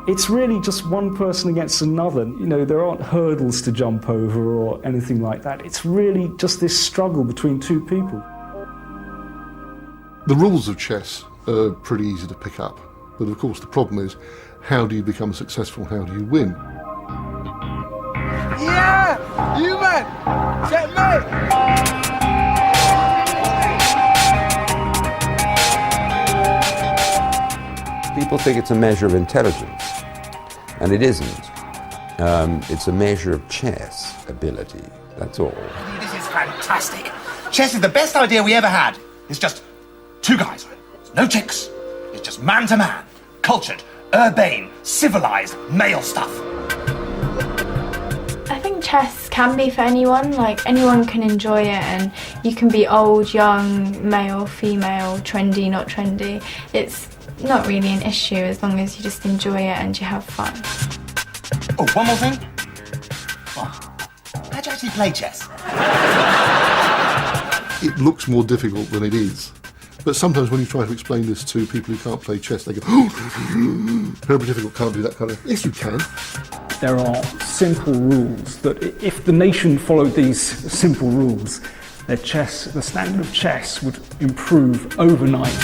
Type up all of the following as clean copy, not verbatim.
It's really just one person against another. You know, there aren't hurdles to jump over or anything like that. It's really just this struggle between two people. The rules of chess are pretty easy to pick up, but of course the problem is, how do you become successful, how do you win? Yeah! You man! Checkmate! People think it's a measure of intelligence, and it isn't. It's a measure of chess ability, that's all. This is fantastic. Chess is the best idea we ever had. It's just two guys, no chicks. It's just man to man, cultured, urbane, civilized, male stuff. I think chess can be for anyone, like anyone can enjoy it, and you can be old, young, male, female, trendy, not trendy. It's not really an issue as long as you just enjoy it and you have fun. Oh, one more thing. How'd you actually play chess? It looks more difficult than it is. But sometimes when you try to explain this to people who can't play chess, they go, oh, terribly difficult, can't do that kind of... Yes, you can. There are simple rules that if the nation followed these simple rules, the standard of chess would improve overnight.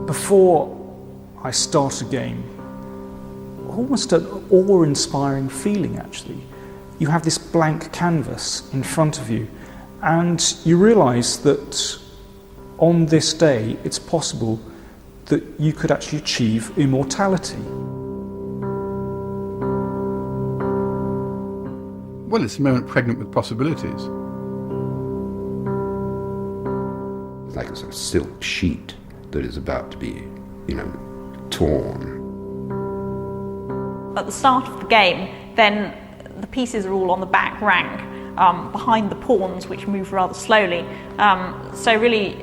Before I start a game, almost an awe-inspiring feeling actually. You have this blank canvas in front of you and you realise that on this day it's possible that you could actually achieve immortality. Well, it's a moment pregnant with possibilities. It's like a sort of silk sheet that is about to be, torn. At the start of the game, then the pieces are all on the back rank, behind the pawns, which move rather slowly. So really,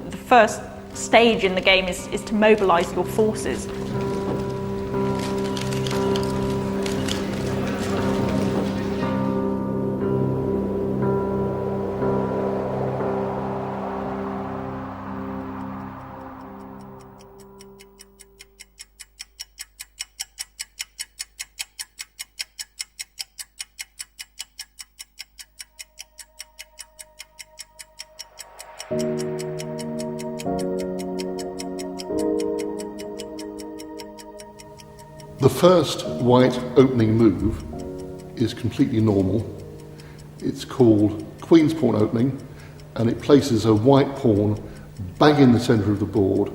the first stage in the game is to mobilise your forces. The first white opening move is completely normal. It's called Queen's Pawn Opening, and it places a white pawn bang in the centre of the board,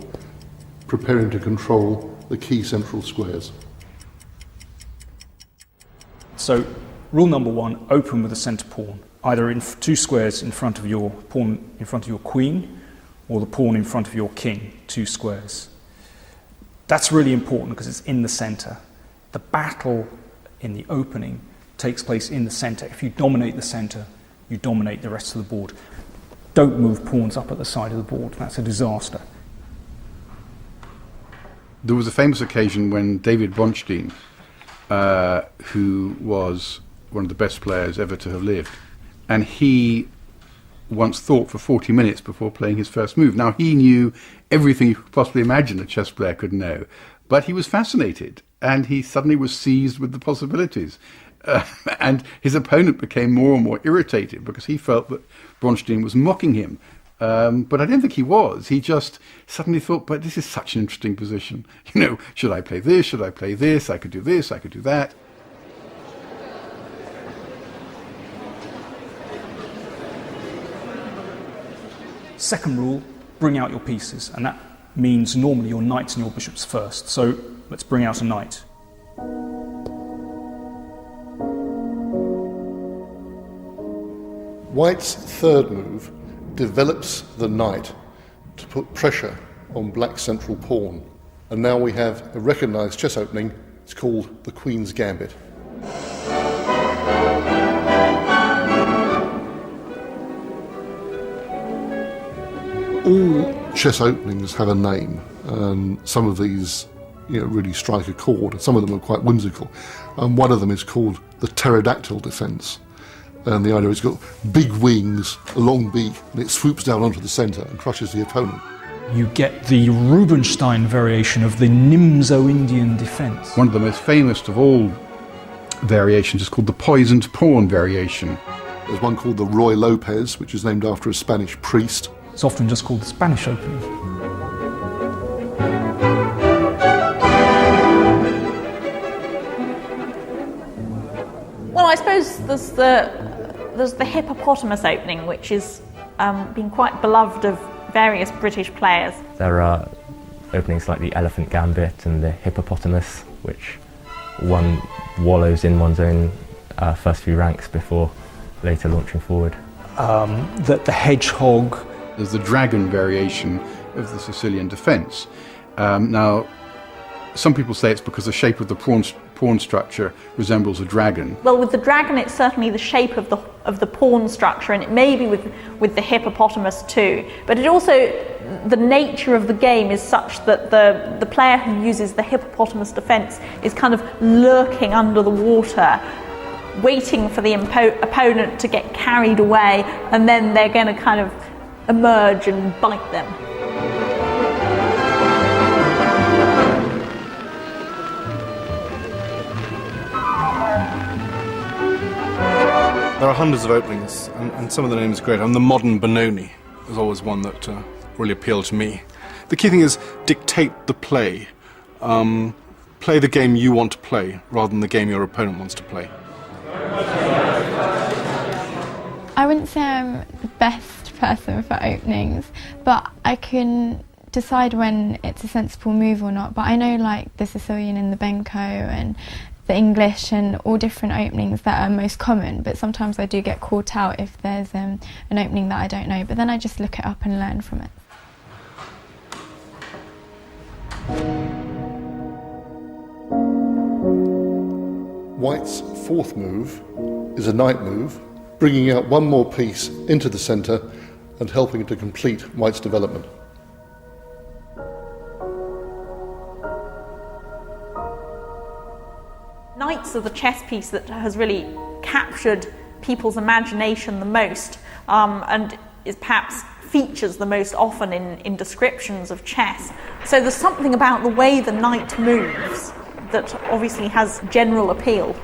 preparing to control the key central squares. So, rule number one, open with the centre pawn, either in two squares in front of your pawn, in front of your queen, or the pawn in front of your king, two squares. That's really important because it's in the centre. The battle in the opening takes place in the centre. If you dominate the centre, you dominate the rest of the board. Don't move pawns up at the side of the board. That's a disaster. There was a famous occasion when David Bronstein, who was one of the best players ever to have lived, and he once thought for 40 minutes before playing his first move. Now, he knew everything you could possibly imagine a chess player could know, but he was fascinated, and he suddenly was seized with the possibilities. And his opponent became more and more irritated because he felt that Bronstein was mocking him. But I don't think he was. He just suddenly thought, but this is such an interesting position. Should I play this? Should I play this? I could do this, I could do that. Second rule, bring out your pieces, and that means normally your knights and your bishops first. So let's bring out a knight. White's third move develops the knight to put pressure on black's central pawn. And now we have a recognised chess opening. It's called the Queen's Gambit. All chess openings have a name, and some of these really strike a chord, and some of them are quite whimsical. And one of them is called the pterodactyl defence. And the idea is it's got big wings, a long beak, and it swoops down onto the centre and crushes the opponent. You get the Rubinstein variation of the Nimzo-Indian defence. One of the most famous of all variations is called the poisoned pawn variation. There's one called the Roy Lopez, which is named after a Spanish priest. It's often just called the Spanish opening. Well, I suppose there's the hippopotamus opening, which has been quite beloved of various British players. There are openings like the elephant gambit and the hippopotamus, which one wallows in one's own first few ranks before later launching forward. The hedgehog. There's the dragon variation of the Sicilian defence. Now, some people say it's because the shape of the pawn structure resembles a dragon. Well, with the dragon, it's certainly the shape of the pawn structure, and it may be with the hippopotamus too. But it also, the nature of the game is such that the player who uses the hippopotamus defence is kind of lurking under the water, waiting for the opponent to get carried away, and then they're going to kind of emerge and bite them. There are hundreds of openings, and some of the names are great. The modern Benoni is always one that really appealed to me. The key thing is dictate the play. Play the game you want to play, rather than the game your opponent wants to play. I wouldn't say I'm the best person for openings, but I can decide when it's a sensible move or not. But I know like the Sicilian and the Benko and the English and all different openings that are most common, but sometimes I do get caught out if there's an opening that I don't know, but then I just look it up and learn from it. White's fourth move is a knight move, bringing out one more piece into the centre and helping to complete White's development. Knights are the chess piece that has really captured people's imagination the most, and is perhaps features the most often in descriptions of chess. So there's something about the way the knight moves that obviously has general appeal.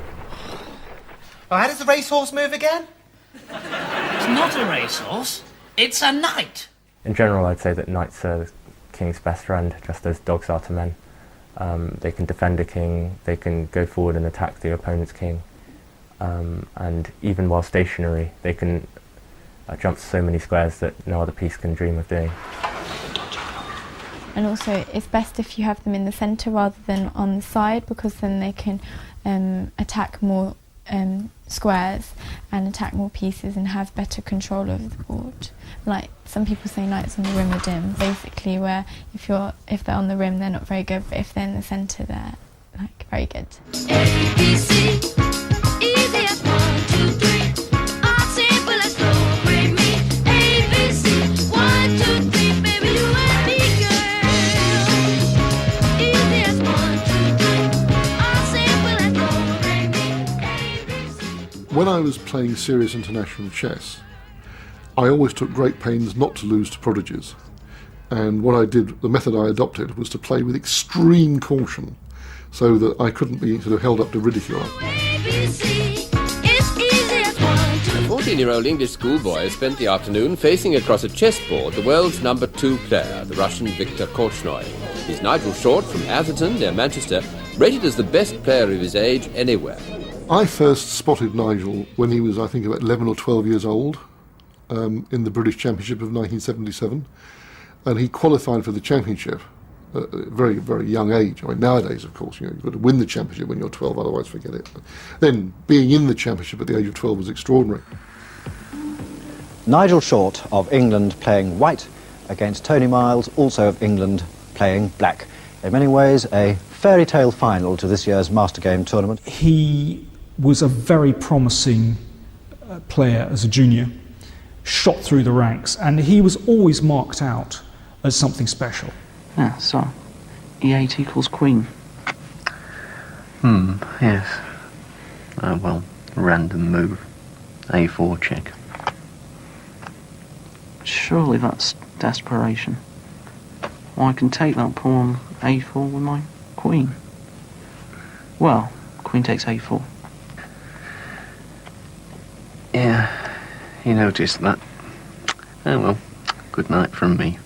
Oh, how does the racehorse move again? It's not a racehorse, it's a knight. In general, I'd say that knights are the king's best friend, just as dogs are to men. They can defend a king, they can go forward and attack the opponent's king, and even while stationary, they can jump so many squares that no other piece can dream of doing. And also, it's best if you have them in the centre rather than on the side, because then they can attack more squares and attack more pieces and have better control over the board. Like some people say knights on the rim are dim, basically, where if they're on the rim they're not very good, but if they're in the centre they're like very good. When I was playing serious international chess, I always took great pains not to lose to prodigies. And what I did, the method I adopted, was to play with extreme caution so that I couldn't be sort of held up to ridicule. A 14-year-old English schoolboy spent the afternoon facing across a chessboard the world's number 2 player, the Russian Viktor Korchnoi. He's Nigel Short from Atherton, near Manchester, rated as the best player of his age anywhere. I first spotted Nigel when he was, I think, about 11 or 12 years old in the British Championship of 1977, and he qualified for the championship at a very, very young age. I mean, nowadays, of course, you've got to win the championship when you're 12, otherwise forget it. But then being in the championship at the age of 12 was extraordinary. Nigel Short of England playing white against Tony Miles, also of England, playing black. In many ways, a fairy tale final to this year's Master Game tournament. He was a very promising player as a junior, shot through the ranks, and he was always marked out as something special. Yeah, so E8 equals queen. Yes. Well, random move. A4 check. Surely that's desperation. Well, I can take that pawn A4 with my queen. Well, queen takes A4. Yeah, he noticed that. Oh well, good night from me.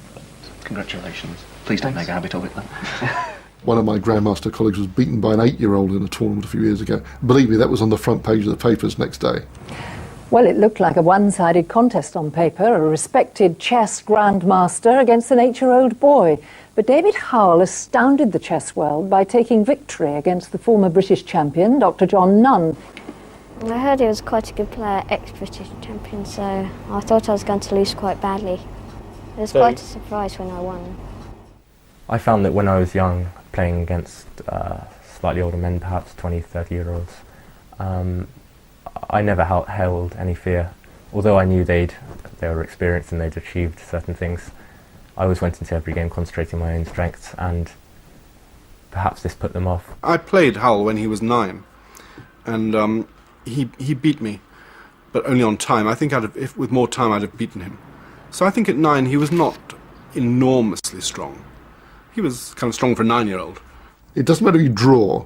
Congratulations. Please don't make a habit of it, though. One of my Grandmaster colleagues was beaten by an 8-year-old in a tournament a few years ago. Believe me, that was on the front page of the papers next day. Well, it looked like a one-sided contest on paper, a respected chess grandmaster against an 8-year-old boy. But David Howell astounded the chess world by taking victory against the former British champion, Dr. John Nunn. I heard he was quite a good player, ex-British champion, so I thought I was going to lose quite badly. It was quite a surprise when I won. I found that when I was young, playing against slightly older men, perhaps 20, 30-year-olds, I never held any fear. Although I knew they were experienced and they'd achieved certain things, I always went into every game concentrating on my own strengths, and perhaps this put them off. I played Hull when he was 9, and he beat me, but only on time. I think if with more time I'd have beaten him. So I think at 9 he was not enormously strong. He was kind of strong for a 9-year-old. It doesn't matter if you draw,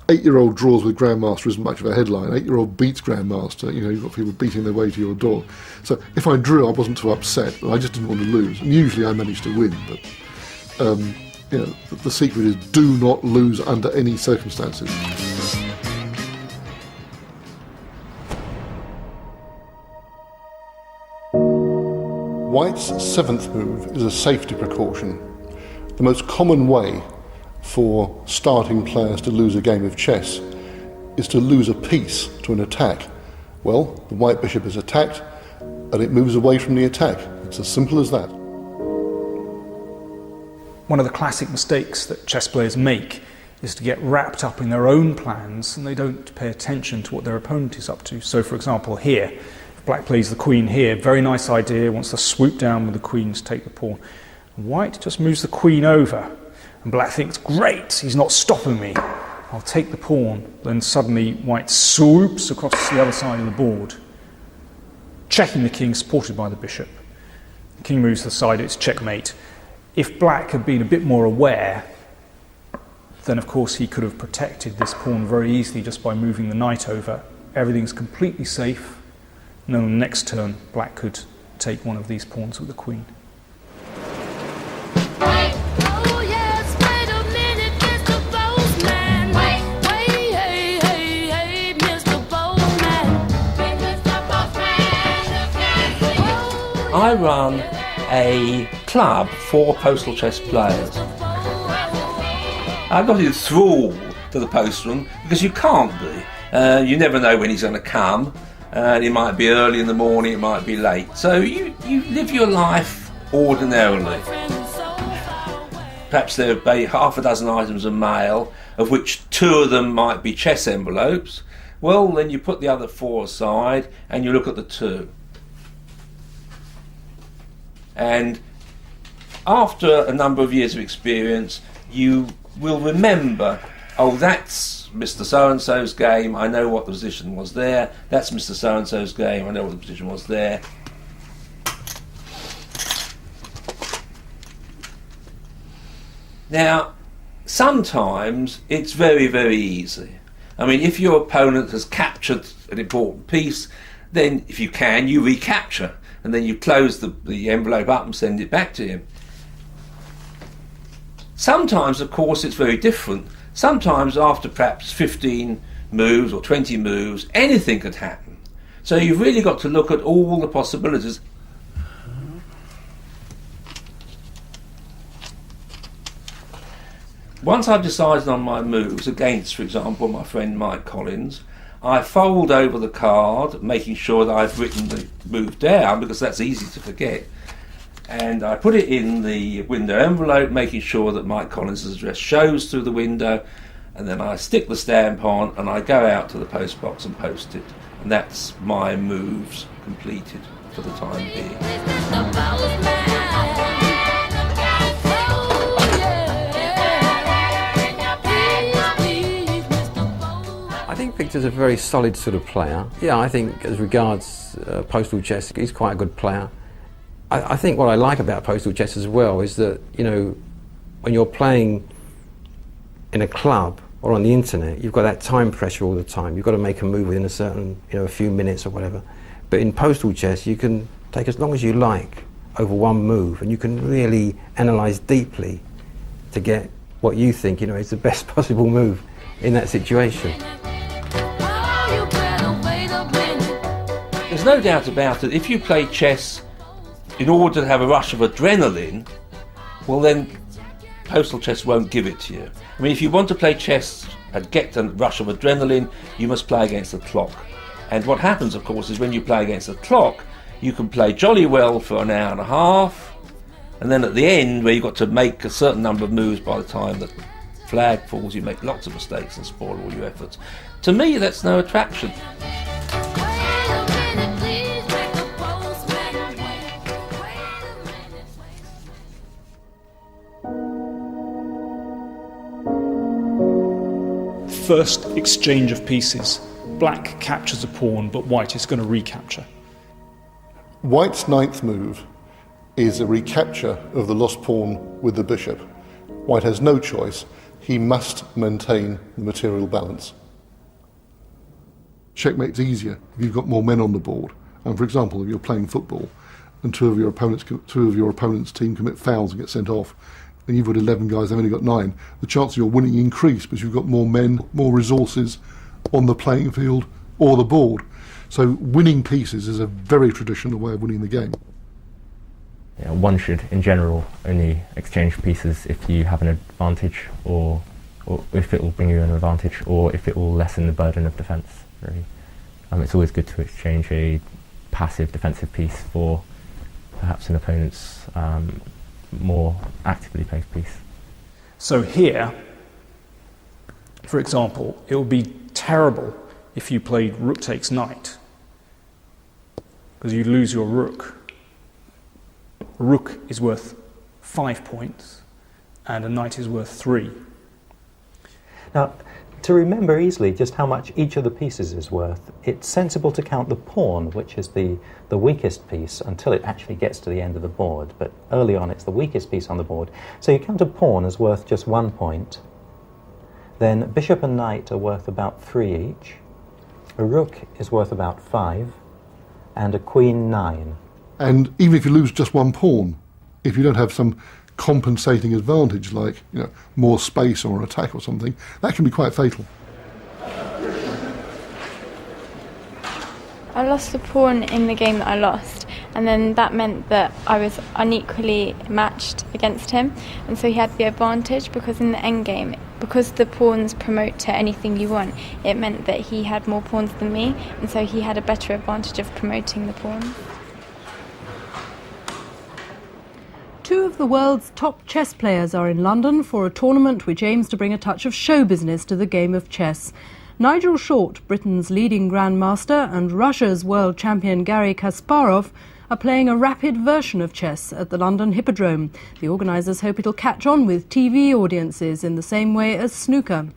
8-year-old draws with Grandmaster isn't much of a headline. 8-year-old beats Grandmaster, you've got people beating their way to your door. So if I drew, I wasn't too upset, but I just didn't want to lose. And usually I managed to win, but the secret is do not lose under any circumstances. White's 7th move is a safety precaution. The most common way for starting players to lose a game of chess is to lose a piece to an attack. Well, the white bishop is attacked and it moves away from the attack. It's as simple as that. One of the classic mistakes that chess players make is to get wrapped up in their own plans and they don't pay attention to what their opponent is up to. So for example here, if black plays the queen here, very nice idea, wants to swoop down with the queen to take the pawn. White just moves the queen over and black thinks, great, he's not stopping me, I'll take the pawn. Then suddenly white swoops across the other side of the board, checking the king, supported by the bishop. The king moves to the side, it's checkmate. If black had been a bit more aware, then of course he could have protected this pawn very easily just by moving the knight over. Everything's completely safe, and then on the next turn black could take one of these pawns with the queen. I run a club for postal chess players. I'm not enthralled to the postman because you can't be. You never know when he's going to come. It might be early in the morning, it might be late. So you live your life ordinarily. Perhaps there will be half a dozen items of mail, of which 2 of them might be chess envelopes. Well, then you put the other 4 aside and you look at the 2. And after a number of years of experience, you will remember, oh, that's Mr. So-and-so's game, I know what the position was there. That's Mr. So-and-so's game, I know what the position was there. Now, sometimes it's very, very easy. I mean, if your opponent has captured an important piece, then if you can, you recapture. And then you close the envelope up and send it back to him. Sometimes, of course, it's very different. Sometimes after perhaps 15 moves or 20 moves, anything could happen. So you've really got to look at all the possibilities. Once I've decided on my moves against, for example, my friend Mike Collins, I fold over the card, making sure that I've written the move down, because that's easy to forget. And I put it in the window envelope, making sure that Mike Collins' address shows through the window, and then I stick the stamp on and I go out to the post box and post it. And that's my moves completed. for the time being. I think Victor's a very solid sort of player. Yeah, I think as regards postal chess, he's quite a good player. I think what I like about postal chess as well is that, you know, when you're playing in a club or on the internet, you've got that time pressure all the time. You've got to make a move within a certain, you know, a few minutes or whatever. But in postal chess, you can take as long as you like over one move, and you can really analyse deeply to get what you think, you know, is the best possible move in that situation. There's no doubt about it, if you play chess in order to have a rush of adrenaline, well then postal chess won't give it to you. I mean, if you want to play chess and get a rush of adrenaline, you must play against the clock. And what happens, of course, is when you play against the clock, you can play jolly well for an hour and a half, and then at the end, where you've got to make a certain number of moves by the time the flag falls, you make lots of mistakes and spoil all your efforts. To me, that's no attraction. First exchange of pieces. Black captures a pawn, but white is going to recapture. White's ninth move is a recapture of the lost pawn with the bishop. White has no choice. He must maintain the material balance. Checkmate's easier if you've got more men on the board. And for example, if you're playing football and two of your opponent's team commit fouls and get sent off, and you've got 11 guys, they've only got 9, the chances of your winning increase because you've got more men, more resources on the playing field or the board. So winning pieces is a very traditional way of winning the game. Yeah, one should, in general, only exchange pieces if you have an advantage, or if it will bring you an advantage, or if it will lessen the burden of defence, really. It's always good to exchange a passive defensive piece for perhaps an opponent's more actively placed piece. So here, for example, it would be terrible if you played rook takes knight, because you lose your rook. Rook is worth 5 points, and a knight is worth 3. Now, to remember easily just how much each of the pieces is worth, it's sensible to count the pawn, which is the weakest piece, until it actually gets to the end of the board. But early on, it's the weakest piece on the board. So you count a pawn as worth just 1 point. Then bishop and knight are worth about 3 each. A rook is worth about 5, and a queen 9. And even if you lose just one pawn, if you don't have some compensating advantage, like, you know, more space or an attack or something, that can be quite fatal. I lost the pawn in the game that I lost, and then that meant that I was unequally matched against him, and so he had the advantage, because in the endgame, because the pawns promote to anything you want, it meant that he had more pawns than me, and so he had a better advantage of promoting the pawn. Two of the world's top chess players are in London for a tournament which aims to bring a touch of show business to the game of chess. Nigel Short, Britain's leading grandmaster, and Russia's world champion Garry Kasparov are playing a rapid version of chess at the London Hippodrome. The organisers hope it'll catch on with TV audiences in the same way as snooker.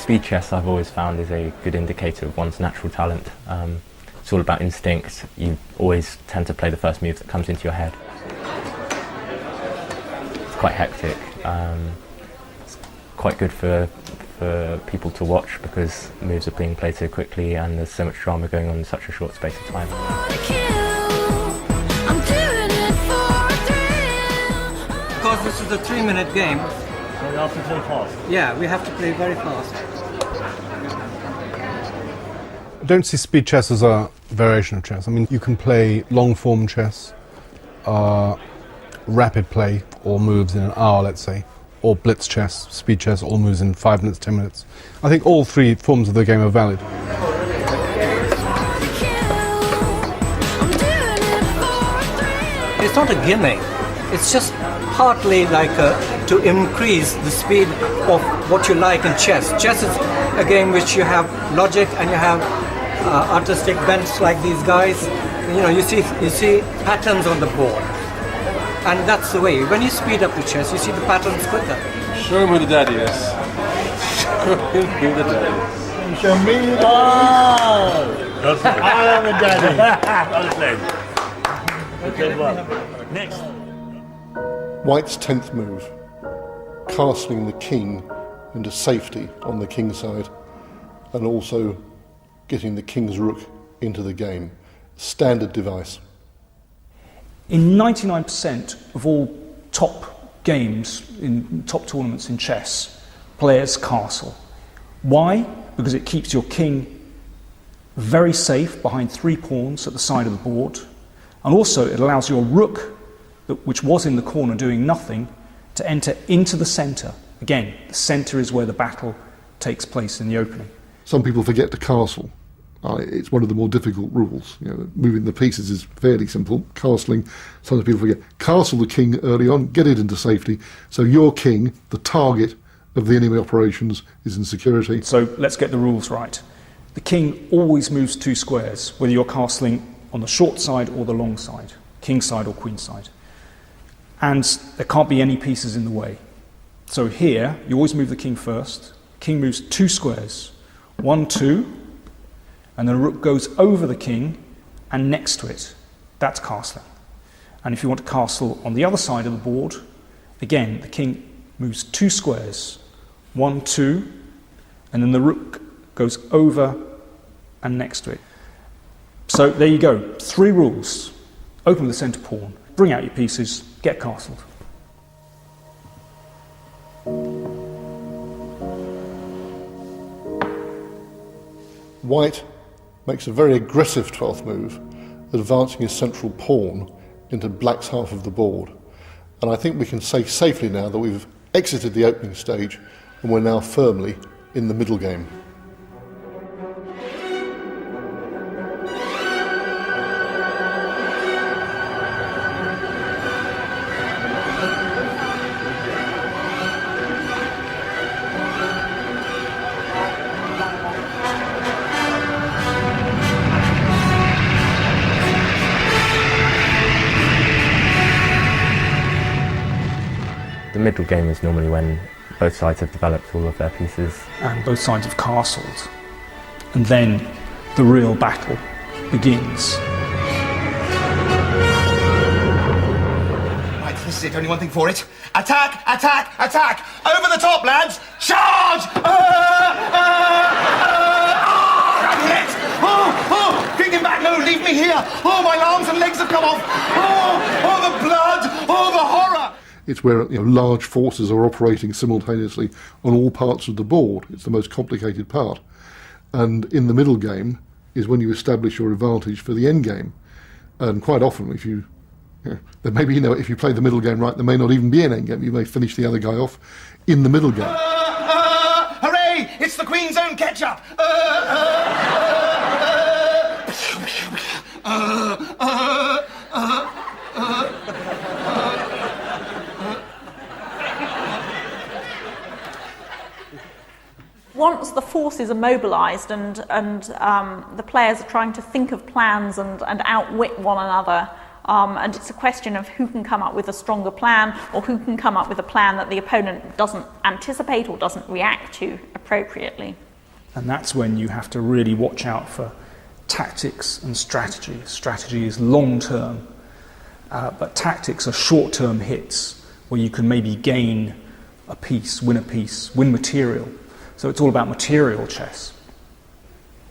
Speed chess, I've always found, is a good indicator of one's natural talent. It's all about instinct. You always tend to play the first move that comes into your head. It's quite hectic. It's quite good for people to watch because moves are being played so quickly and there's so much drama going on in such a short space of time. Because this is a 3-minute game. So we have to play fast? Yeah, we have to play very fast. don't see speed chess as a variation of chess. I mean, you can play long-form chess, rapid play, all moves in an hour, let's say, or blitz chess, speed chess, all moves in 5 minutes, 10 minutes. I think all three forms of the game are valid. It's not a gimmick. It's just partly like to increase the speed of what you like in chess. Chess is a game which you have logic and you have artistic bents like these guys. You know, you see patterns on the board, and that's the way. When you speed up the chess, you see the patterns quicker. Show him who the daddy is. Show him who the daddy is. Show me the daddy. I am the daddy. Okay, well, next. White's 10th move, castling the king into safety on the king side, and also getting the king's rook into the game. Standard device. In 99% of all top games, in top tournaments in chess, players castle. Why? Because it keeps your king very safe behind 3 pawns at the side of the board, and also it allows your rook, which was in the corner doing nothing, to enter into the centre. Again, the centre is where the battle takes place in the opening. Some people forget to castle. It's one of the more difficult rules. You know, moving the pieces is fairly simple. Castling, some people forget. Castle the king early on, get it into safety, so your king, the target of the enemy operations, is in security. So let's get the rules right. The king always moves 2 squares, whether you're castling on the short side or the long side, king side or queen side. And there can't be any pieces in the way. So here, you always move the king first. King moves 2 squares, 1, 2, and the rook goes over the king and next to it. That's castling. And if you want to castle on the other side of the board, again, the king moves 2 squares, 1, 2, and then the rook goes over and next to it. So there you go, 3 rules. Open the centre pawn, bring out your pieces, get castled. White makes a very aggressive 12th move, advancing his central pawn into black's half of the board. And I think we can say safely now that we've exited the opening stage and we're now firmly in the middle game. The middle game is normally when both sides have developed all of their pieces. And both sides have castled. And then the real battle begins. Right, this is it. Only one thing for it. Attack, attack, attack! Over the top, lads! Charge! Kicking back, no, leave me here! Oh, my arms and legs have come off! Oh, the blood! Oh, the horror! It's where large forces are operating simultaneously on all parts of the board. It's the most complicated part. And in the middle game is when you establish your advantage for the end game. And quite often, if you if you play the middle game right, there may not even be an end game. You may finish the other guy off in the middle game. Hooray! It's the Queen's own ketchup! Once the forces are mobilised and the players are trying to think of plans and outwit one another, and it's a question of who can come up with a stronger plan or who can come up with a plan that the opponent doesn't anticipate or doesn't react to appropriately. And that's when you have to really watch out for tactics and strategy. Strategy is long-term, but tactics are short-term hits where you can maybe gain a piece, win material. So it's all about material chess.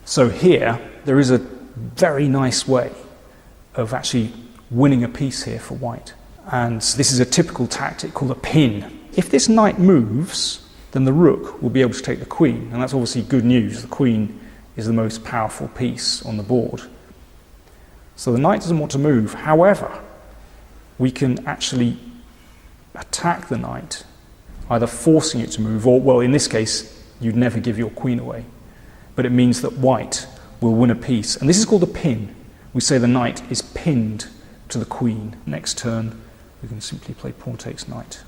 So here, there is a very nice way of actually winning a piece here for white. And this is a typical tactic called a pin. If this knight moves, then the rook will be able to take the queen, and that's obviously good news. The queen is the most powerful piece on the board. So the knight doesn't want to move. However, we can actually attack the knight, either forcing it to move, or, well, in this case, you'd never give your queen away. But it means that white will win a piece. And this is called a pin. We say the knight is pinned to the queen. Next turn, we can simply play pawn takes knight.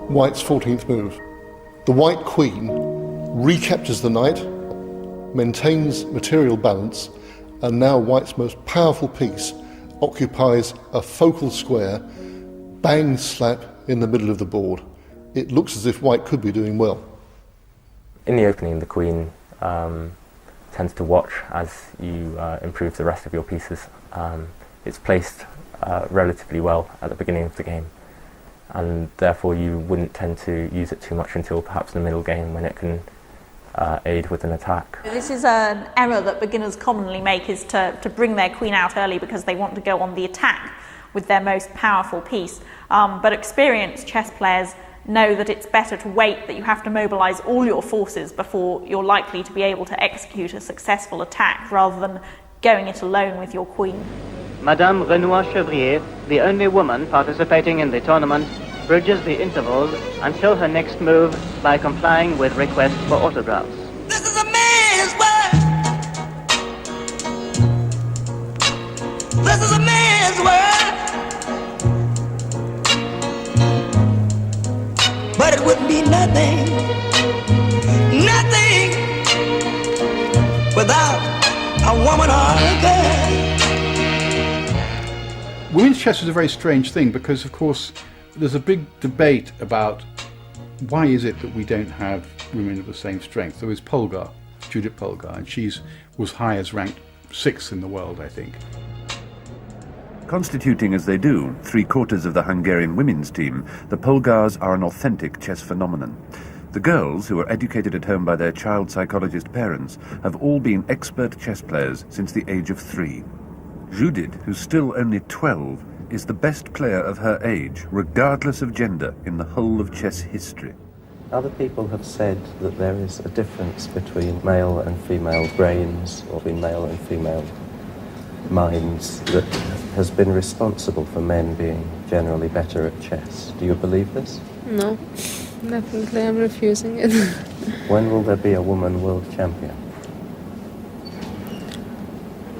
White's 14th move. The white queen recaptures the knight, maintains material balance, and now white's most powerful piece occupies a focal square, bang slap in the middle of the board. It looks as if white could be doing well. In the opening, the queen tends to watch as you improve the rest of your pieces. It's placed relatively well at the beginning of the game, and therefore you wouldn't tend to use it too much until perhaps the middle game, when it can aid with an attack. This is an error that beginners commonly make, is to bring their queen out early because they want to go on the attack with their most powerful piece. But experienced chess players know that it's better to wait, that you have to mobilise all your forces before you're likely to be able to execute a successful attack, rather than going it alone with your queen. Madame Renoir-Chevrier, the only woman participating in the tournament, bridges the intervals until her next move by complying with requests for autographs. This is a man's world. This is a man's world. But it wouldn't be nothing, nothing without a woman or a girl. Women's chess is a very strange thing because, of course, there's a big debate about why is it that we don't have women of the same strength. There was Polgar, Judith Polgar, and she was high as ranked 6th in the world, I think. Constituting as they do 3/4 of the Hungarian women's team, the Polgars are an authentic chess phenomenon. The girls, who are educated at home by their child psychologist parents, have all been expert chess players since the age of 3. Judith, who's still only 12, is the best player of her age, regardless of gender, in the whole of chess history. Other people have said that there is a difference between male and female brains, or between male and female minds, that has been responsible for men being generally better at chess. Do you believe this? No, definitely I'm refusing it. When will there be a woman world champion?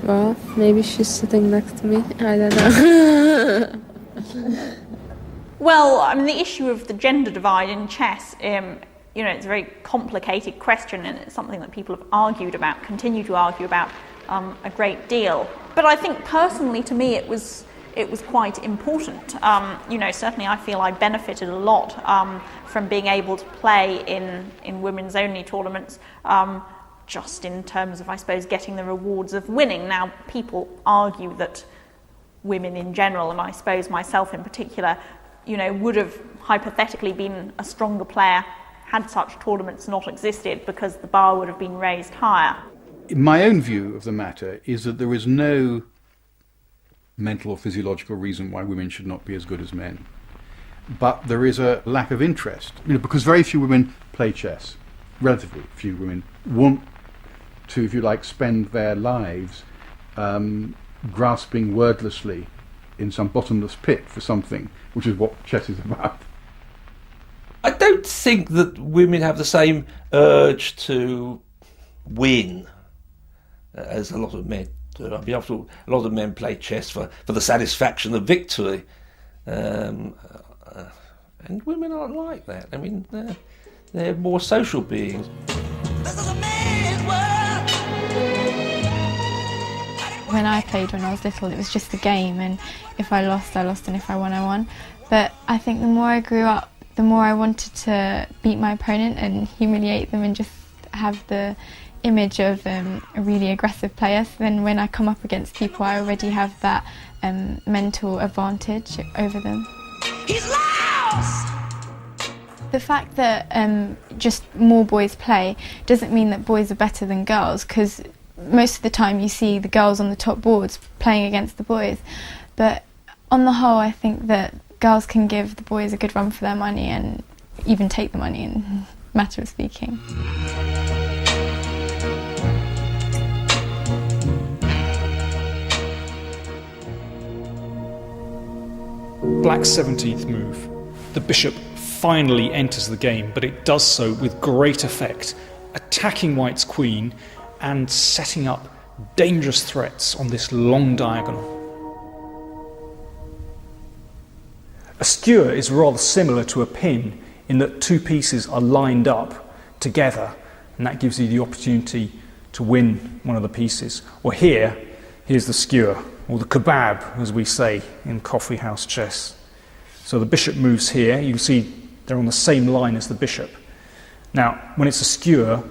Well, maybe she's sitting next to me. I don't know. Well, I mean, the issue of the gender divide in chess, it's a very complicated question, and it's something that people have argued about, continue to argue about a great deal. But I think personally, to me, it was quite important. Certainly I feel I benefited a lot from being able to play in women's only tournaments. Just in terms of, I suppose, getting the rewards of winning. Now, people argue that women in general, and I suppose myself in particular, would have hypothetically been a stronger player had such tournaments not existed, because the bar would have been raised higher. My own view of the matter is that there is no mental or physiological reason why women should not be as good as men. But there is a lack of interest, because very few women play chess. Relatively few women want to, if you like, spend their lives grasping wordlessly in some bottomless pit for something, which is what chess is about. I don't think that women have the same urge to win as a lot of men do. I mean, after all, a lot of men play chess for the satisfaction of victory. And women aren't like that. I mean, they're more social beings. When I played when I was little, it was just a game, and if I lost, I lost, and if I won, I won. But I think the more I grew up, the more I wanted to beat my opponent and humiliate them and just have the image of a really aggressive player. So then when I come up against people, I already have that mental advantage over them. He's lost! The fact that just more boys play doesn't mean that boys are better than girls, because most of the time you see the girls on the top boards playing against the boys. But on the whole, I think that girls can give the boys a good run for their money and even take the money, in matter of speaking. Black's 17th move. The bishop finally enters the game, but it does so with great effect, attacking White's queen and setting up dangerous threats on this long diagonal. A skewer is rather similar to a pin in that two pieces are lined up together, and that gives you the opportunity to win one of the pieces. Or here's the skewer, or the kebab, as we say in coffee house chess. So the bishop moves here. You can see they're on the same line as the bishop. Now, when it's a skewer,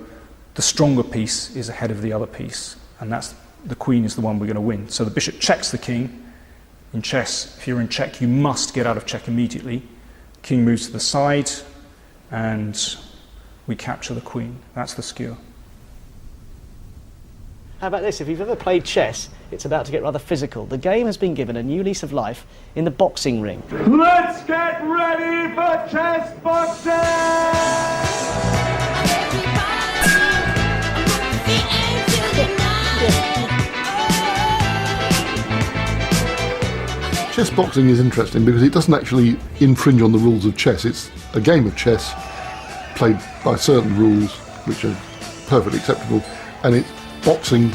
the stronger piece is ahead of the other piece, and that's the queen is the one we're going to win. So the bishop checks the king. In chess, if you're in check, you must get out of check immediately. King moves to the side, and we capture the queen. That's the skewer. How about this? If you've ever played chess, it's about to get rather physical. The game has been given a new lease of life in the boxing ring. Let's get ready for chess boxing! Chess boxing is interesting because it doesn't actually infringe on the rules of chess. It's a game of chess played by certain rules which are perfectly acceptable, and it's boxing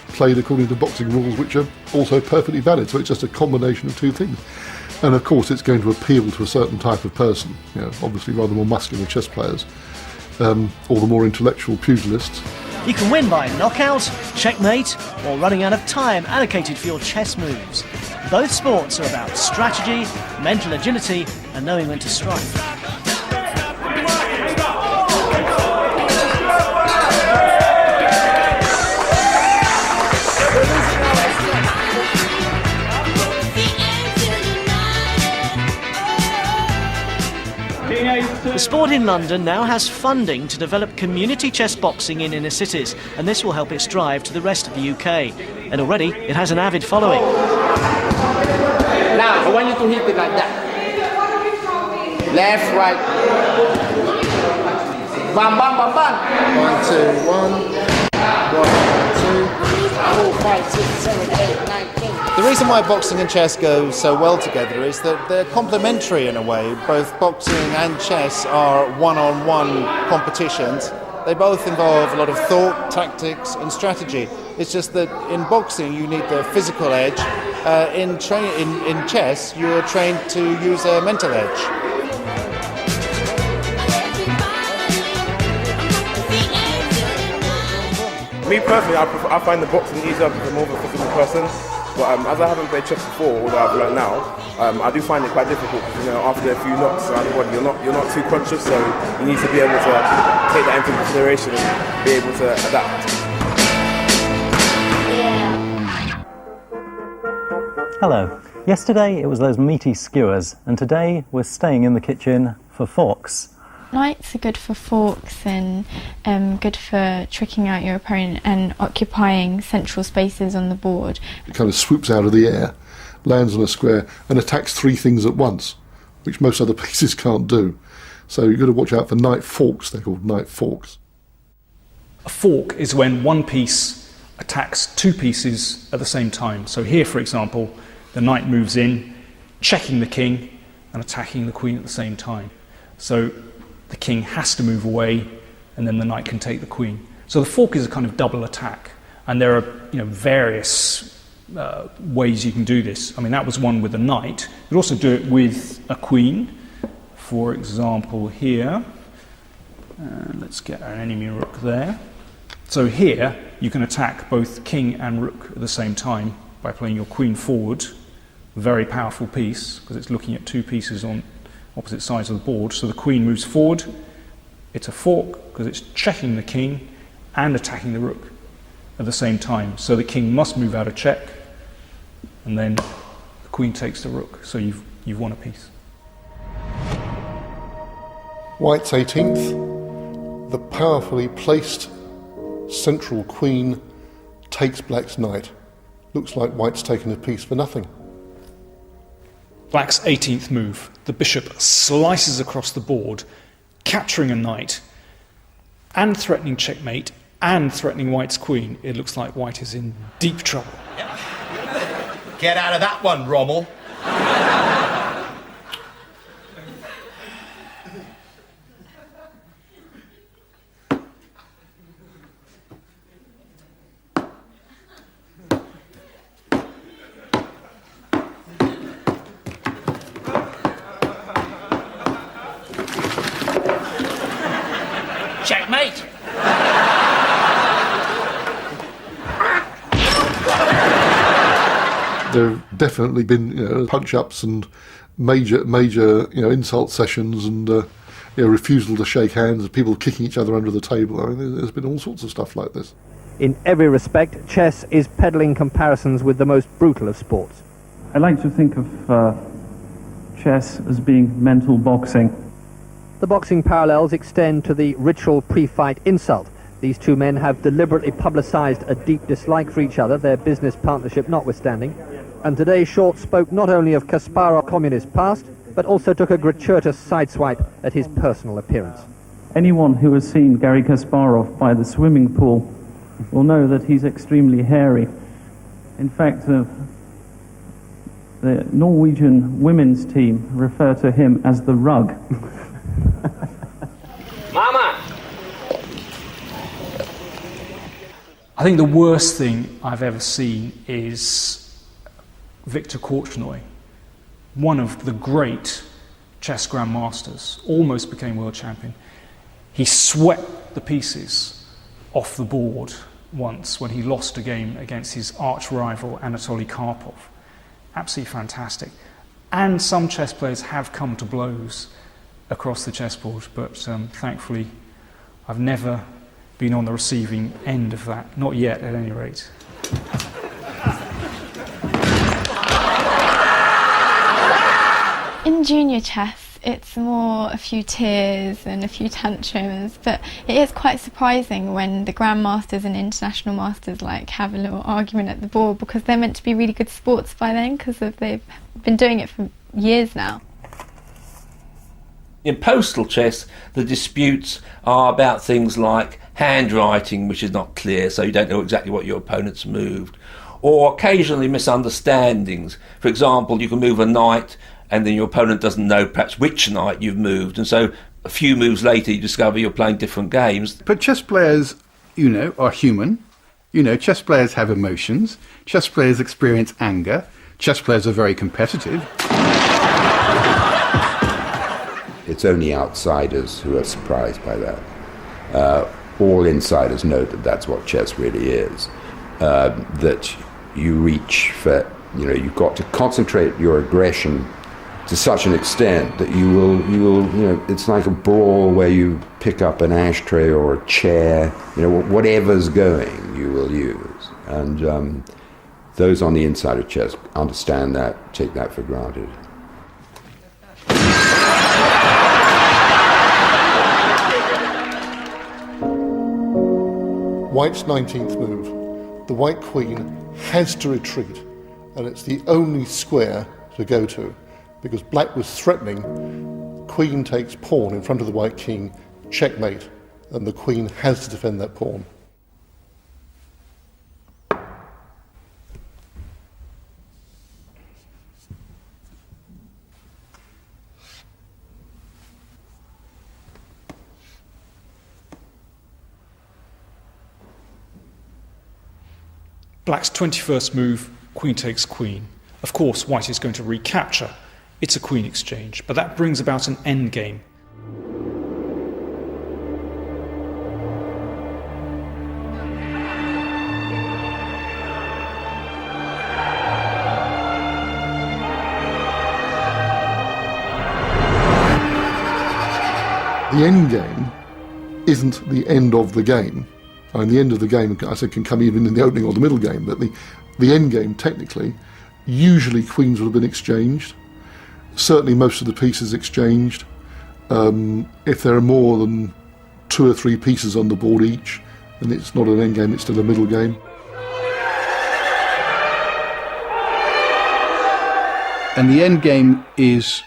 played according to boxing rules which are also perfectly valid. So it's just a combination of two things. And of course it's going to appeal to a certain type of person, obviously rather more muscular chess players, or the more intellectual pugilists. You can win by knockout, checkmate, or running out of time allocated for your chess moves. Both sports are about strategy, mental agility, and knowing when to strike. The sport in London now has funding to develop community chess boxing in inner cities, and this will help it strive to the rest of the UK. And already it has an avid following. Now, I want you to hit it like that. Left, right. Bam, bam, bam, bam. 1, 2, 1. 1, 2, 4, 5, 6, 7, 8, 9, 10. The reason why boxing and chess go so well together is that they're complementary in a way. Both boxing and chess are one-on-one competitions. They both involve a lot of thought, tactics and strategy. It's just that in boxing you need the physical edge. In chess you're trained to use a mental edge. Me personally, I find the boxing easier because I'm more of a physical person. But as I haven't played chess before, although I've learned now, I do find it quite difficult because after a few knocks around the body, you're not too conscious, so you need to be able to take that into consideration and be able to adapt. Hello. Yesterday it was those meaty skewers, and today we're staying in the kitchen for forks. Knights are good for forks and good for tricking out your opponent and occupying central spaces on the board. It kind of swoops out of the air, lands on a square and attacks three things at once, which most other pieces can't do. So you've got to watch out for knight forks. They're called knight forks. A fork is when one piece attacks two pieces at the same time. So here, for example, the knight moves in, checking the king and attacking the queen at the same time. So the king has to move away, and then the knight can take the queen. So the fork is a kind of double attack, and there are various ways you can do this. I mean, that was one with a knight. You could also do it with a queen. For example, here, let's get an enemy rook there. So here you can attack both king and rook at the same time by playing your queen forward. Very powerful piece because it's looking at two pieces on opposite sides of the board. So the queen moves forward. It's a fork because it's checking the king and attacking the rook at the same time. So the king must move out of check, and then the queen takes the rook. So you've won a piece. White's 18th, the powerfully placed central queen takes black's knight. Looks like white's taken a piece for nothing. Black's 18th move, the bishop slices across the board, capturing a knight and threatening checkmate and threatening white's queen. It looks like white is in deep trouble. Get out of that one, Rommel. Checkmate. There have definitely been punch-ups and major insult sessions and refusal to shake hands, people kicking each other under the table. I mean, there's been all sorts of stuff like this. In every respect, chess is peddling comparisons with the most brutal of sports. I like to think of chess as being mental boxing. The boxing parallels extend to the ritual pre-fight insult. These two men have deliberately publicised a deep dislike for each other, their business partnership notwithstanding. And today Short spoke not only of Kasparov's communist past, but also took a gratuitous sideswipe at his personal appearance. Anyone who has seen Garry Kasparov by the swimming pool will know that he's extremely hairy. In fact, the Norwegian women's team refer to him as the Rug. Mama! I think the worst thing I've ever seen is Viktor Korchnoi, one of the great chess grandmasters, almost became world champion. He swept the pieces off the board once when he lost a game against his arch rival Anatoly Karpov. Absolutely fantastic. And some chess players have come to blows across the chessboard, but thankfully I've never been on the receiving end of that, not yet at any rate. In junior chess, it's more a few tears and a few tantrums, but it is quite surprising when the grandmasters and international masters have a little argument at the board, because they're meant to be really good sports by then, because they've been doing it for years now. In postal chess, the disputes are about things like handwriting, which is not clear, so you don't know exactly what your opponent's moved, or occasionally misunderstandings. For example, you can move a knight and then your opponent doesn't know perhaps which knight you've moved, and so a few moves later you discover you're playing different games. But chess players, are human. Chess players have emotions. Chess players experience anger. Chess players are very competitive. It's only outsiders who are surprised by that. All insiders know that that's what chess really is. That you reach for, you've got to concentrate your aggression to such an extent that you will, it's like a brawl where you pick up an ashtray or a chair, whatever's going, you will use. And those on the inside of chess understand that, take that for granted. White's 19th move. The white queen has to retreat, and it's the only square to go to, because black was threatening. Queen takes pawn in front of the white king, checkmate, and the queen has to defend that pawn. Black's 21st move, queen takes queen. Of course, white is going to recapture. It's a queen exchange, but that brings about an endgame. The endgame isn't the end of the game. I mean, the end of the game, I said, can come even in the opening or the middle game, but the end game, technically, usually queens will have been exchanged. Certainly most of the pieces exchanged. If there are more than 2 or 3 pieces on the board each, then it's not an endgame, it's still a middle game. And the endgame is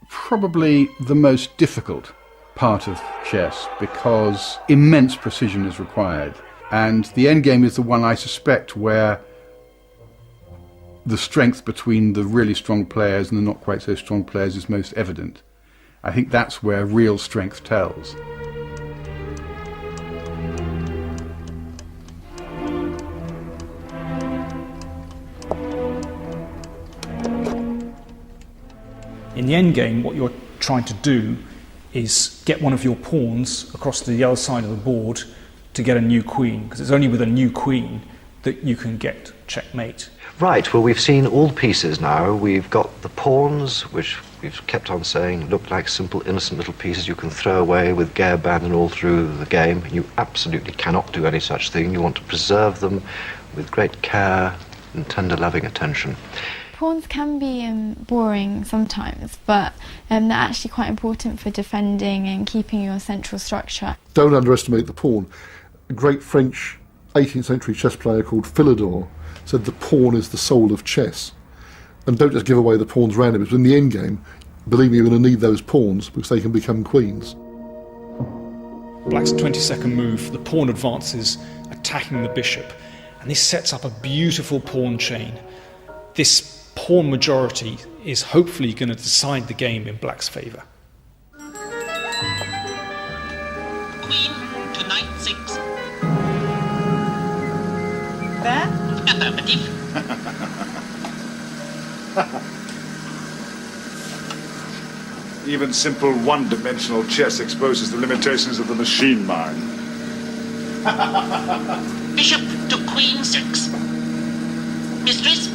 probably the most difficult part of chess because immense precision is required. And the endgame is the one, I suspect, where the strength between the really strong players and the not quite so strong players is most evident. I think that's where real strength tells. In the endgame, what you're trying to do is get one of your pawns across to the other side of the board to get a new queen, because it's only with a new queen that you can get checkmate. Right, well, we've seen all the pieces now. We've got the pawns, which we've kept on saying look like simple, innocent little pieces you can throw away with gay abandon all through the game. You absolutely cannot do any such thing. You want to preserve them with great care and tender, loving attention. Pawns can be boring sometimes, but they're actually quite important for defending and keeping your central structure. Don't underestimate the pawn. A great French 18th century chess player called Philidor said the pawn is the soul of chess. And don't just give away the pawns randomly, because in the end game, believe me, you're going to need those pawns because they can become queens. Black's 22nd move, the pawn advances, attacking the bishop, and this sets up a beautiful pawn chain. This pawn majority is hopefully going to decide the game in Black's favour. Queen to knight 6. There? Affirmative. Even simple one-dimensional chess exposes the limitations of the machine mind. Bishop to queen 6. Mistress?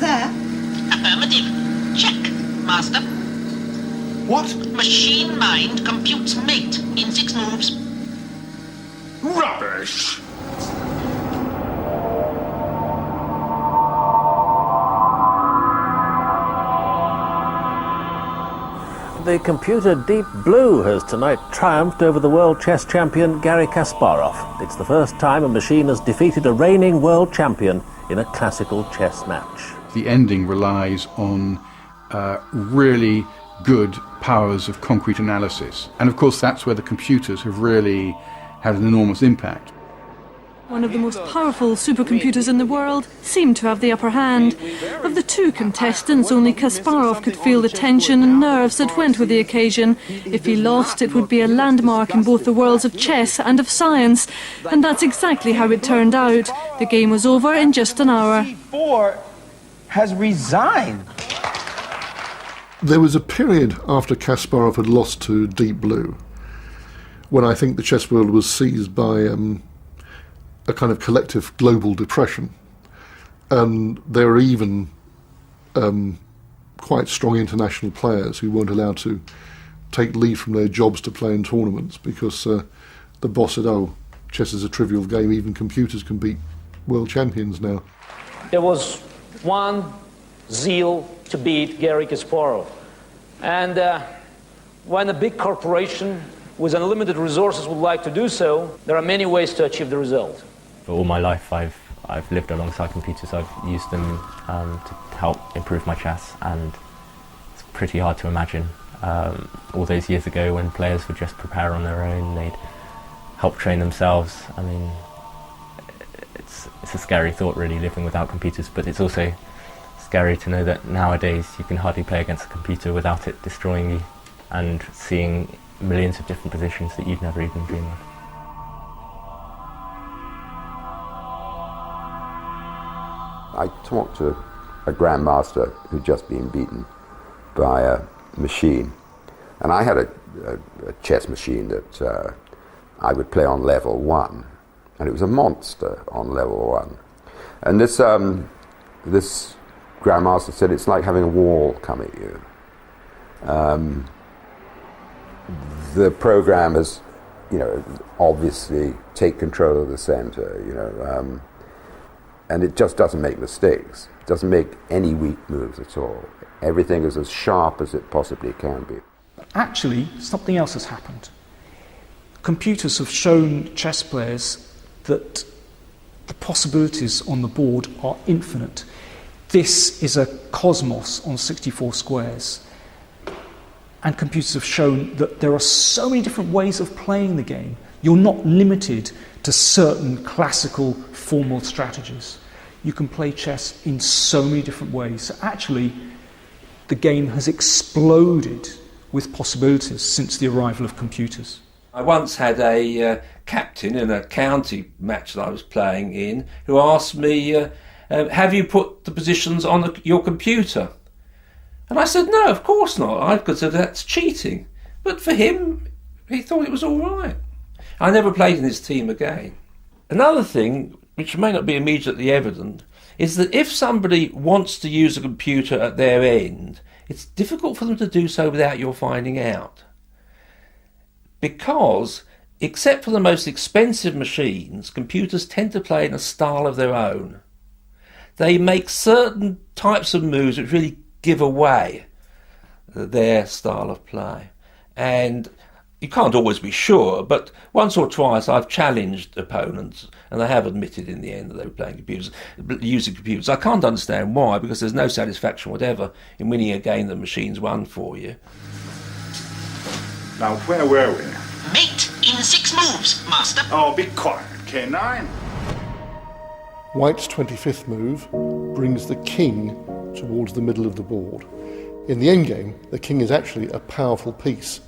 There? Affirmative. Check, master. What? Machine mind computes mate in 6 moves. Rubbish! The computer Deep Blue has tonight triumphed over the world chess champion Garry Kasparov. It's the first time a machine has defeated a reigning world champion in a classical chess match. The ending relies on really good powers of concrete analysis. And of course that's where the computers have really had an enormous impact. One of the most powerful supercomputers in the world seemed to have the upper hand. Of the 2 contestants, only Kasparov could feel the tension and nerves that went with the occasion. If he lost, it would be a landmark in both the worlds of chess and of science. And that's exactly how it turned out. The game was over in just an hour. C4 has resigned. There was a period after Kasparov had lost to Deep Blue when I think the chess world was seized by a kind of collective global depression, and there were even quite strong international players who weren't allowed to take leave from their jobs to play in tournaments because the boss said, oh, chess is a trivial game, even computers can beat world champions now. There was one zeal to beat Garry Kasparov, and when a big corporation with unlimited resources would like to do so, there are many ways to achieve the result. For all my life, I've lived alongside computers. I've used them to help improve my chess, and it's pretty hard to imagine all those years ago when players would just prepare on their own, they'd help train themselves. I mean, it's a scary thought really, living without computers, but it's also scary to know that nowadays you can hardly play against a computer without it destroying you and seeing millions of different positions that you'd never even dreamed of. I talked to a grandmaster who'd just been beaten by a machine, and I had a chess machine that I would play on level 1, and it was a monster on level 1. And this grandmaster said it's like having a wall come at you. The program has, obviously take control of the center, and it just doesn't make mistakes. It doesn't make any weak moves at all. Everything is as sharp as it possibly can be. Actually, something else has happened. Computers have shown chess players that the possibilities on the board are infinite. This is a cosmos on 64 squares. And computers have shown that there are so many different ways of playing the game. You're not limited to certain classical formal strategies. You can play chess in so many different ways. So actually, the game has exploded with possibilities since the arrival of computers. I once had a captain in a county match that I was playing in who asked me, have you put the positions on your computer? And I said, no, of course not. I consider that's cheating. But for him, he thought it was all right. I never played in his team again. Another thing, which may not be immediately evident, is that if somebody wants to use a computer at their end, it's difficult for them to do so without your finding out. Because, except for the most expensive machines, computers tend to play in a style of their own. They make certain types of moves which really give away their style of play. And you can't always be sure, but once or twice I've challenged opponents, and they have admitted in the end that they were playing computers, using computers. I can't understand why, because there's no satisfaction whatever in winning a game that machines won for you. Now, where were we? Mate in 6 moves, master. Oh, be quiet, K9. White's 25th move brings the king towards the middle of the board. In the endgame, the king is actually a powerful piece.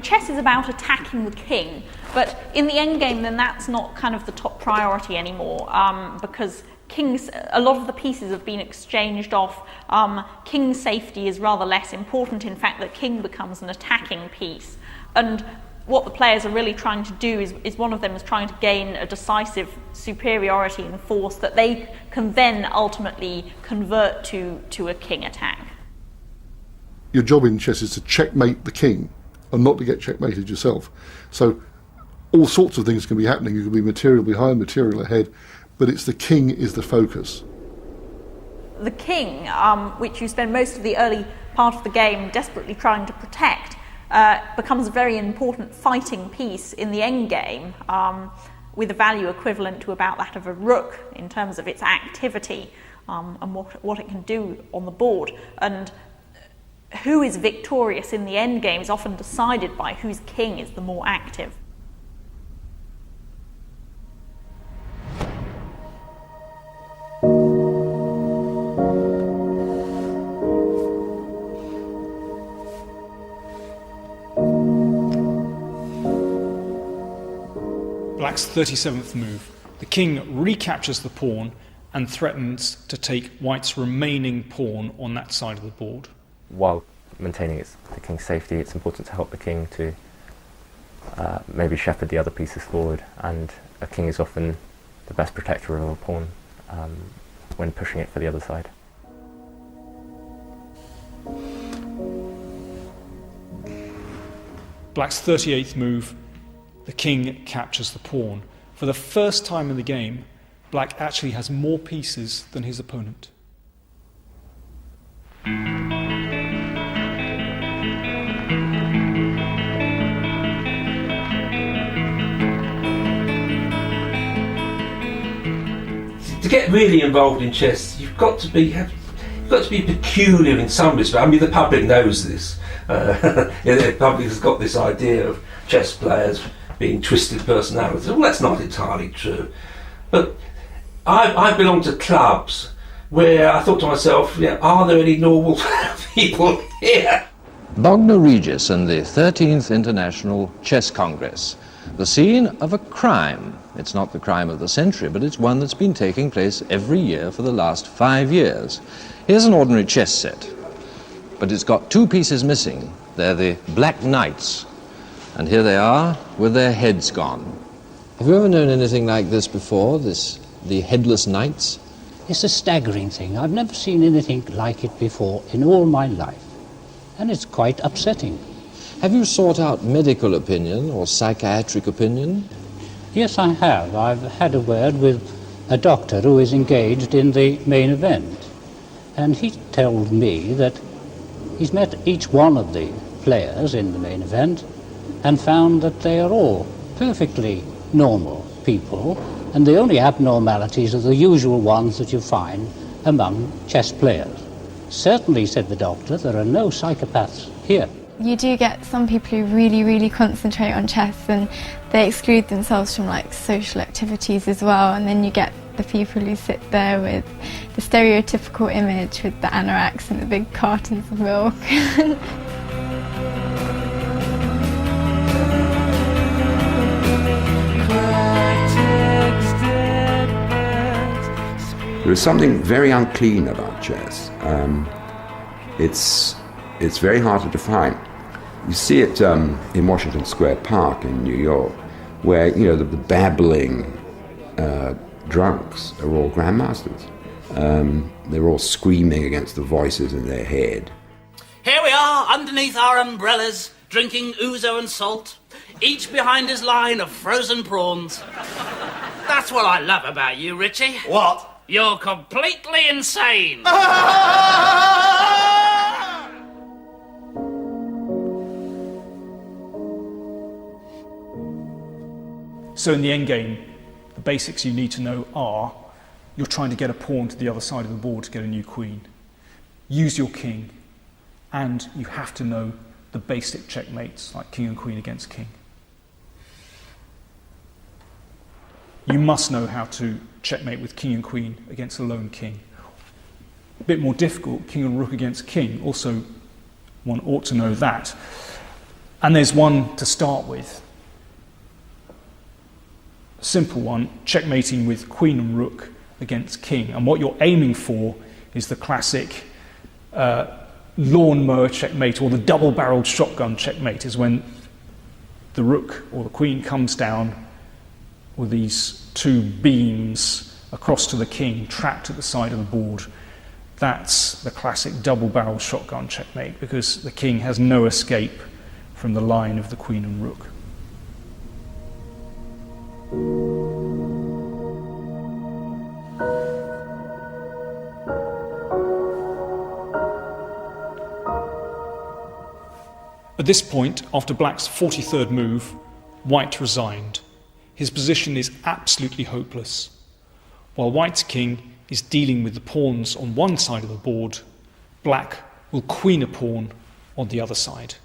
Chess is about attacking the king, but in the endgame then that's not kind of the top priority anymore, because kings, a lot of the pieces have been exchanged off. King's safety is rather less important. In fact, the king becomes an attacking piece. And what the players are really trying to do is one of them is trying to gain a decisive superiority in force that they can then ultimately convert to a king attack. Your job in chess is to checkmate the king and not to get checkmated yourself. So all sorts of things can be happening. You can be material behind, material ahead, but it's the king is the focus. The king, which you spend most of the early part of the game desperately trying to protect, becomes a very important fighting piece in the end game, with a value equivalent to about that of a rook in terms of its activity and what it can do on the board. And who is victorious in the end game is often decided by whose king is the more active. Black's 37th move. The king recaptures the pawn and threatens to take White's remaining pawn on that side of the board. While maintaining the king's safety, it's important to help the king to maybe shepherd the other pieces forward, and a king is often the best protector of a pawn when pushing it for the other side. Black's 38th move, the king captures the pawn. For the first time in the game, Black actually has more pieces than his opponent. To get really involved in chess, you've got to be peculiar in some respect. I mean, the public knows this. The public has got this idea of chess players being twisted personalities. Well, that's not entirely true. But I belong to clubs where I thought to myself, are there any normal people here? Bognor Regis and the 13th International Chess Congress. The scene of a crime. It's not the crime of the century, but it's one that's been taking place every year for the last 5 years. Here's an ordinary chess set, but it's got 2 pieces missing. They're the Black Knights, and here they are with their heads gone. Have you ever known anything like this before, the headless knights? It's a staggering thing. I've never seen anything like it before in all my life, and it's quite upsetting. Have you sought out medical opinion or psychiatric opinion? Yes, I have. I've had a word with a doctor who is engaged in the main event. And he told me that he's met each one of the players in the main event and found that they are all perfectly normal people, and the only abnormalities are the usual ones that you find among chess players. Certainly, said the doctor, there are no psychopaths here. You do get some people who really, really concentrate on chess and they exclude themselves from like social activities as well, and then you get the people who sit there with the stereotypical image with the anoraks and the big cartons of milk. There is something very unclean about chess. It's very hard to define. You see it in Washington Square Park in New York, where the babbling drunks are all grandmasters. They're all screaming against the voices in their head. Here we are, underneath our umbrellas, drinking ouzo and salt, each behind his line of frozen prawns. That's what I love about you, Richie. What? You're completely insane. So in the endgame, the basics you need to know are, you're trying to get a pawn to the other side of the board to get a new queen. Use your king, and you have to know the basic checkmates, like king and queen against king. You must know how to checkmate with king and queen against a lone king. A bit more difficult, king and rook against king. Also, one ought to know that. And there's one to start with. A simple one, checkmating with queen and rook against king. And what you're aiming for is the classic lawnmower checkmate, or the double-barreled shotgun checkmate, is when the rook or the queen comes down with these two beams across to the king, trapped at the side of the board. That's the classic double-barrel shotgun checkmate, because the king has no escape from the line of the queen and rook. At this point, after Black's 43rd move, White resigned. His position is absolutely hopeless. While White's king is dealing with the pawns on one side of the board, Black will queen a pawn on the other side.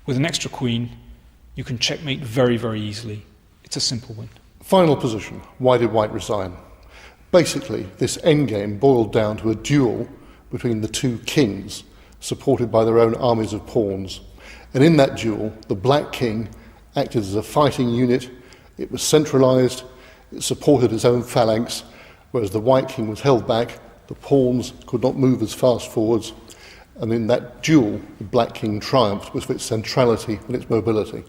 With an extra queen, you can checkmate very, very easily. It's a simple win. Final position. Why did White resign? Basically, this endgame boiled down to a duel between the two kings, supported by their own armies of pawns. And in that duel, the Black king acted as a fighting unit. It was centralised, it supported its own phalanx, whereas the White king was held back, the pawns could not move as fast forwards, and in that duel, the Black king triumphed with its centrality and its mobility.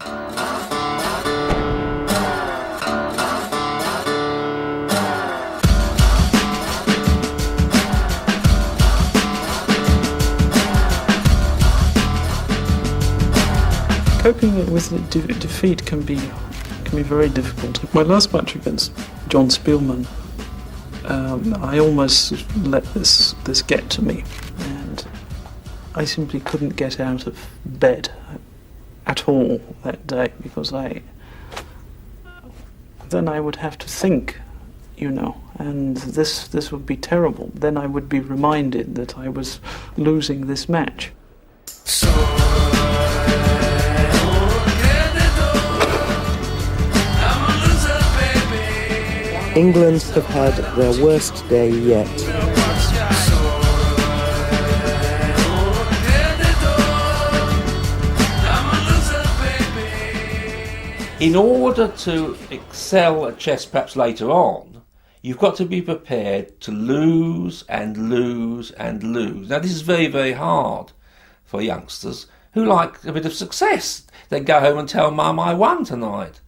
Coping with defeat can be very difficult. My last match against John Spielman, I almost let this get to me, and I simply couldn't get out of bed at all that day, because then I would have to think, and this would be terrible. Then I would be reminded that I was losing this match. England have had their worst day yet. In order to excel at chess perhaps later on, you've got to be prepared to lose and lose and lose. Now this is very, very hard for youngsters who like a bit of success. They go home and tell Mum I won tonight.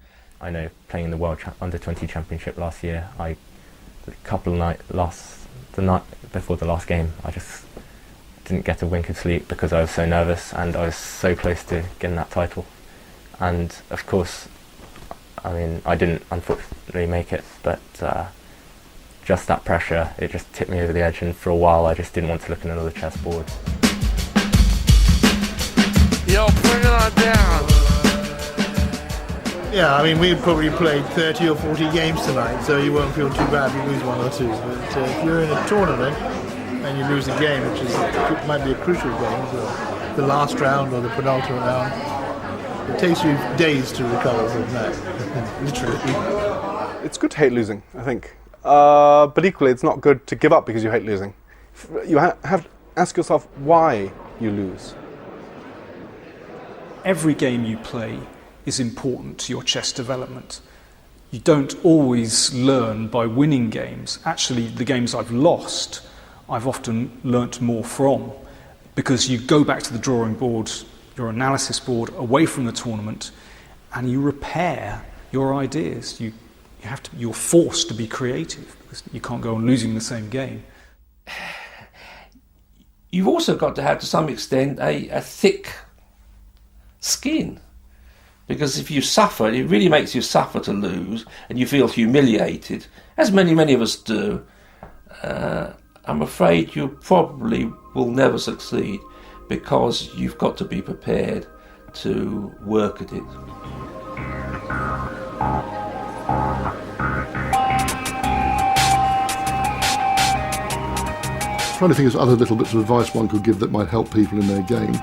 I know, playing in the World Under-20 Championship last year, the night before the last game, didn't get a wink of sleep because I was so nervous and I was so close to getting that title. And of course, I mean, I didn't unfortunately make it, but just that pressure, it just tipped me over the edge, and for a while I just didn't want to look at another chessboard. Yo, bring it on down. Yeah, I mean, we probably played 30 or 40 games tonight, so you won't feel too bad if you lose one or two. But if you're in a tournament and you lose a game, which might be a crucial game, so the last round or the penultimate round, it takes you days to recover from that, literally. It's good to hate losing, I think. But equally, it's not good to give up because you hate losing. You have to ask yourself why you lose. Every game you play is important to your chess development. You don't always learn by winning games. Actually, the games I've lost, I've often learnt more from, because you go back to the drawing board, your analysis board, away from the tournament, and you repair your ideas. You're forced to be creative because you can't go on losing the same game. You've also got to have, to some extent, a thick skin. Because if you suffer, it really makes you suffer to lose, and you feel humiliated, as many of us do. I'm afraid you probably will never succeed, because you've got to be prepared to work at it. Trying to think of other little bits of advice one could give that might help people in their game.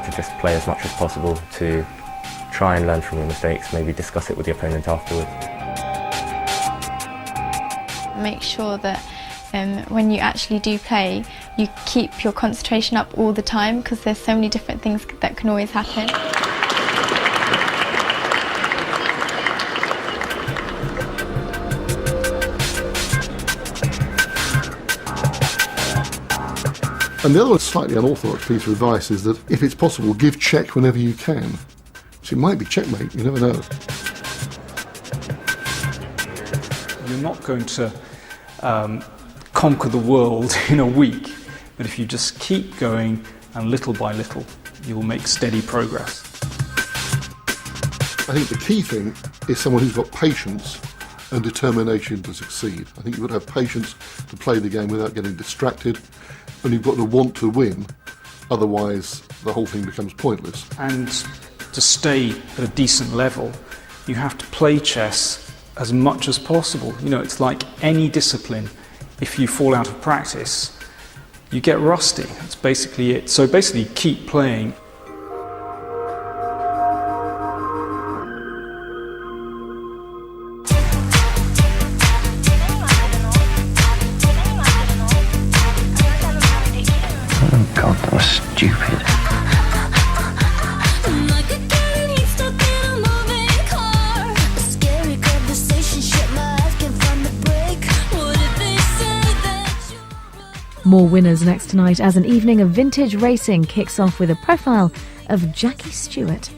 To just play as much as possible, to try and learn from your mistakes, maybe discuss it with the opponent afterwards. Make sure that when you actually do play, you keep your concentration up all the time, because there's so many different things that can always happen. And the other slightly unorthodox piece of advice is that, if it's possible, give check whenever you can. So it might be checkmate, you never know. You're not going to conquer the world in a week, but if you just keep going, and little by little, you'll make steady progress. I think the key thing is someone who's got patience and determination to succeed. I think you've got to have patience to play the game without getting distracted, and you've got to want to win, otherwise the whole thing becomes pointless. And to stay at a decent level, you have to play chess as much as possible. You know, it's like any discipline. If you fall out of practice, you get rusty. That's basically it. So basically, keep playing. Oh God, that was stupid. More winners next tonight as an evening of vintage racing kicks off with a profile of Jackie Stewart.